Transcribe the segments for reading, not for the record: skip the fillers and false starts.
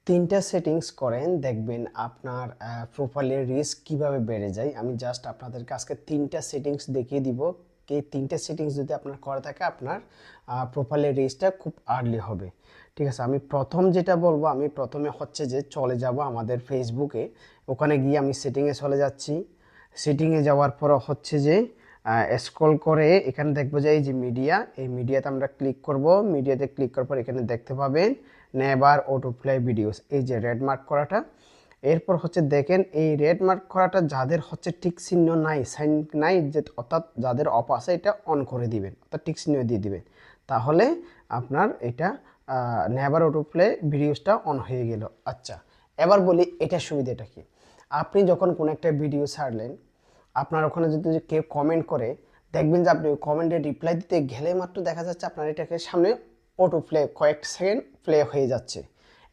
তিনটা সেটিংস করেন, দেখবেন আপনার প্রোফাইলের রিস্ক কিভাবে বেড়ে যায়। আমি জাস্ট আপনাদেরকে আজকে তিনটা সেটিংস দেখিয়ে দিব। এই তিনটা সেটিংস যদি আপনার করা থাকে, আপনার প্রোফাইলের রিস্কটা খুব আর্লি হবে। ঠিক আছে, আমি প্রথম যেটা বলবো, আমি প্রথমে হচ্ছে যে চলে যাব আমাদের ফেসবুকে। ওখানে গিয়ে আমি সেটিংয়ে চলে যাচ্ছি। সেটিংয়ে যাওয়ার পর হচ্ছে যে স্ক্রল করে এখানে দেখবো যে এই যে মিডিয়া, এই মিডিয়াতে আমরা ক্লিক করব। মিডিয়াতে ক্লিক করার পর এখানে দেখতে পাবেন নেভার অটো প্লে ভিডিওস, এই যে রেড মার্ক করাটা। এরপর হচ্ছে দেখেন এই রেড মার্ক করাটা যাদের হচ্ছে টিক চিহ্ন নাই, সাইন নাই, যে অর্থাৎ যাদের অফ আছে, এটা অন করে দিবেন, অর্থাৎ টিক চিহ্ন দিয়ে দিবেন। তাহলে আপনার এটা নেভার অটো প্লে ভিডিওসটা অন হয়ে গেল। আচ্ছা, এবার বলি এটার সুবিধাটা কি। আপনি যখন কোনো একটা ভিডিও ছাড়লেন, আপনার ওখানে যদি কেউ কমেন্ট করে, দেখবেন যে আপনি কমেন্টে রিপ্লাই দিতে গেলে মাত্র দেখা যাচ্ছে আপনার এটাকে সামনে অটো প্লে কয়েক সেকেন্ড প্লে হয়ে যাচ্ছে।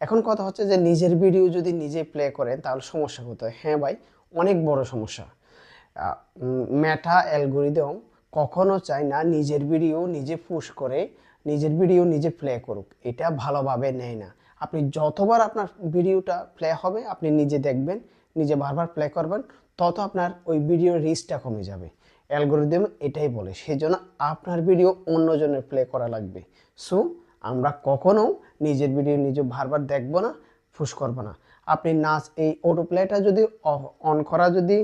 এখন কথা হচ্ছে যে নিজের ভিডিও যদি নিজে প্লে করেন তাহলে সমস্যা হতো। হ্যাঁ ভাই, অনেক বড় সমস্যা। মেটা অ্যালগরিদম কখনো চায় না নিজের ভিডিও নিজে পুশ করে, নিজের ভিডিও নিজে প্লে করুক, এটা ভালোভাবে নেয় না। আপনি যতবার আপনার ভিডিওটা প্লে হবে, আপনি নিজে দেখবেন, নিজে বারবার প্লে করবেন, তত আপনার ওই ভিডিওর রিচটা কমে যাবে। অ্যালগরিদম এটাই বলে, সেই জন্য আপনার ভিডিও অন্যজনের প্লে করা লাগবে। সো আমরা কখনো নিজের ভিডিও নিজে বারবার দেখব না, পুশ করব না। আপনি নাচ এই অটো প্লেটা যদি অন করা, যদি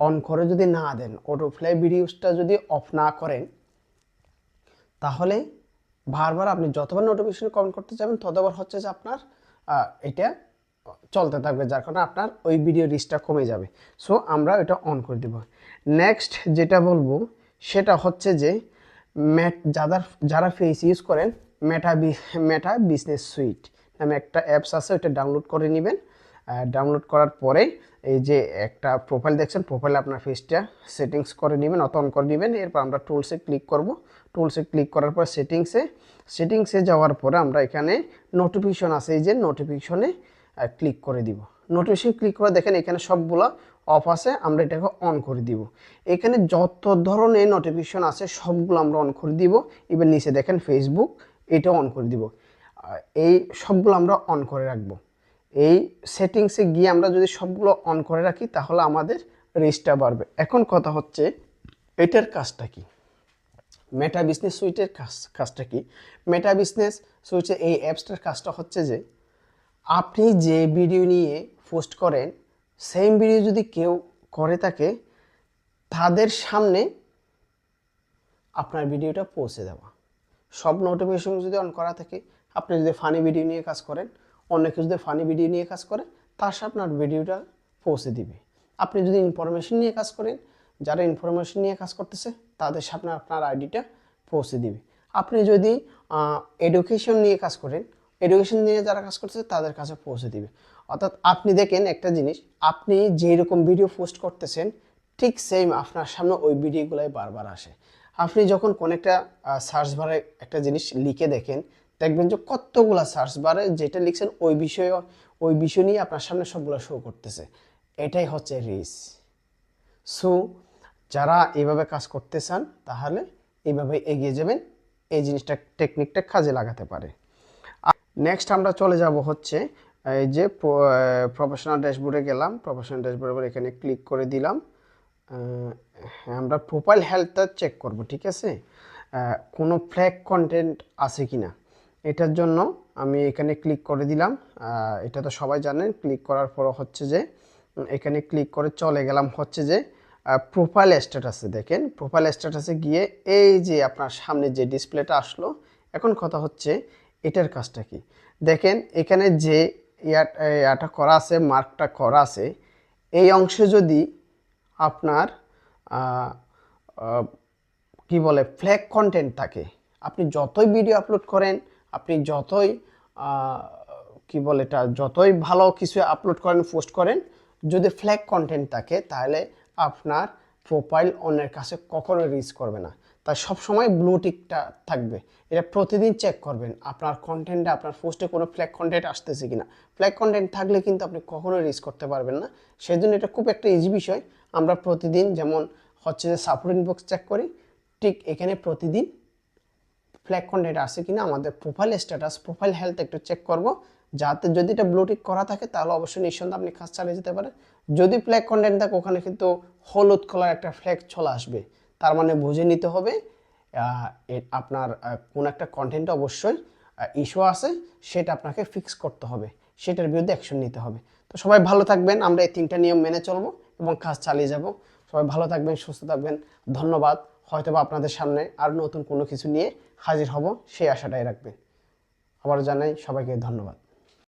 অন করে যদি না দেন, অটো প্লে ভিডিওসটা যদি অফ না করেন, তাহলে বারবার আপনি যতবার নোটিফিকেশন কমেন্ট করতে যাবেন, ততবার হচ্ছে যে আপনার এটা চলতে থাকবে, যার কারণে আপনার ওই ভিডিও রিচটা কমে যাবে। সো আমরা এটা অন করে দেব। নেক্সট যেটা বলবো সেটা হচ্ছে যে যারা ফেস ইউজ করেন, মেটা বিজনেস সুইট নামে একটা অ্যাপস আছে, ওইটা ডাউনলোড করে নেবেন। ডাউনলোড করার পরে এই যে একটা প্রোফাইল দেখছেন, প্রোফাইলে আপনার ফেসটা সেটিংস করে নেবেন, অন করে নেবেন। এরপর আমরা টুলসে ক্লিক করব। টুলসে ক্লিক করার পর সেটিংসে যাওয়ার পরে আমরা এখানে নোটিফিকেশন আছে, এই যে নোটিফিকেশনে ক্লিক করে দিব। নোটিফিকেশন ক্লিক করে দেখেন এখানে সবগুলো অফ আছে, আমরা এটাকে অন করে দিব। এখানে যত ধরনের নোটিফিকেশন আছে সবগুলো আমরা অন করে দিব। এবার নিচে দেখেন ফেসবুক, এটাও অন করে দিব। এই সবগুলো আমরা অন করে রাখবো। এই সেটিংসে গিয়ে আমরা যদি সবগুলো অন করে রাখি, তাহলে আমাদের রিচটা বাড়বে। এখন কথা হচ্ছে এটার কাজটা কি, মেটা বিজনেস সুইটের কাজটা কি। মেটা বিজনেস সুইটের এই অ্যাপসটার কাজটা হচ্ছে যে আপনি যে ভিডিও নিয়ে পোস্ট করেন, সেম ভিডিও যদি কেউ করে থাকে, তাদের সামনে আপনার ভিডিওটা পৌঁছে দেওয়া। সব নোটিফিকেশন যদি অন করা থাকে, আপনি যদি ফানি ভিডিও নিয়ে কাজ করেন, অন্য কেউ যদি ফানি ভিডিও নিয়ে কাজ করে, তার সাথে আপনার ভিডিওটা পৌঁছে দিবে। আপনি যদি ইনফরমেশন নিয়ে কাজ করেন, যারা ইনফরমেশন নিয়ে কাজ করতেছে, তাদের সামনে আপনার আইডিটা পৌঁছে দিবে। আপনি যদি এডুকেশন নিয়ে কাজ করেন, এডুকেশন নিয়ে যারা কাজ করতেছে তাদের কাছে পৌঁছে দিবে। অর্থাৎ আপনি দেখেন একটা জিনিস, আপনি যেই রকম ভিডিও পোস্ট করতেছেন, ঠিক সেম আপনার সামনে ওই ভিডিওগুলাই বারবার আসে। আপনি যখন কোন একটা সার্চ বারে একটা জিনিস লিখে দেখেন, দেখবেন যে কতগুলা সার্চ বারে যেটা লিখছেন ওই বিষয় নিয়ে আপনার সামনে সবগুলো শো করতেছে। এটাই হচ্ছে রিচ। সো যারা এইভাবে কাজ করতে চান, তাহলে এইভাবে এগিয়ে যাবেন, এই জিনিসটা টেকনিকটা কাজে লাগাতে পারে। নেক্সট আমরা চলে যাব হচ্ছে এই যে প্রফেশনাল ড্যাশবোর্ডে গেলাম। প্রফেশনাল ড্যাশবোর্ডে এখানে ক্লিক করে দিলাম। আমরা প্রোফাইল হেলথটা চেক করব, ঠিক আছে, কোনো ফ্ল্যাগ কন্টেন্ট আছে কি না। এটার জন্য আমি এখানে ক্লিক করে দিলাম। এটা তো সবাই জানেন। ক্লিক করার পর হচ্ছে যে এখানে ক্লিক করে চলে গেলাম হচ্ছে যে প্রোফাইল স্ট্যাটাসে। দেখেন প্রোফাইল স্ট্যাটাসে গিয়ে এই যে আপনার সামনে যে ডিসপ্লেটা আসলো, এখন কথা হচ্ছে এটার কাজটা কি। দেখেন এখানে যে ইয়াটা করা আছে, মার্কটা করা আছে, এই অংশে যদি আপনার কি বলে ফ্ল্যাগ কন্টেন্ট থাকে, আপনি যতই ভিডিও আপলোড করেন, আপনি যতই কি বলে এটা, যতই ভালো কিছু আপলোড করেন, পোস্ট করেন, যদি ফ্ল্যাগ কন্টেন্ট থাকে, তাহলে আপনার প্রোফাইল অন্যের কাছে কখনো রিচ করবে না। তাই সবসময় ব্লু টিকটা থাকবে। এটা প্রতিদিন চেক করবেন আপনার কন্টেন্টে, আপনার পোস্টে কোনো ফ্ল্যাগ কন্টেন্ট আসতেছে কিনা। ফ্ল্যাগ কন্টেন্ট থাকলে কিন্তু আপনি কখনো রিচ করতে পারবেন না। সেই জন্য এটা খুব একটা ইজি বিষয়। আমরা প্রতিদিন যেমন হচ্ছে যে সাপোর্ট ইনবক্স চেক করি, ঠিক এখানে প্রতিদিন ফ্ল্যাগ কন্টেন্ট আছে কিনা, আমাদের প্রোফাইল স্ট্যাটাস, প্রোফাইল হেলথ একটু চেক করব। যাতে যদি এটা ব্লু টিক করা থাকে তাহলে অবশ্যই নিঃসন্দেহে আপনি কাজ চালিয়ে যেতে পারেন। যদি ফ্ল্যাগ কন্টেন্ট থাকে ওখানে কিন্তু হলুদ কালার একটা ফ্ল্যাগ চলে আসবে, তার মানে বুঝে নিতে হবে আপনার কোন একটা কন্টেন্ট অবশ্যই ইস্যু আছে, সেটা আপনাকে ফিক্স করতে হবে, সেটার বিরুদ্ধে অ্যাকশন নিতে হবে। তো সবাই ভালো থাকবেন, আমরা এই 3টা নিয়ম মেনে চলবো এবং কাজ চালিয়ে যাব। সবাই ভালো থাকবেন, সুস্থ থাকবেন, ধন্যবাদ। হয়তোবা আপনাদের সামনে আর নতুন কোনো কিছু নিয়ে হাজির হব, সেই আশাটাই রাখবেন। আবার জানাই সবাইকে ধন্যবাদ।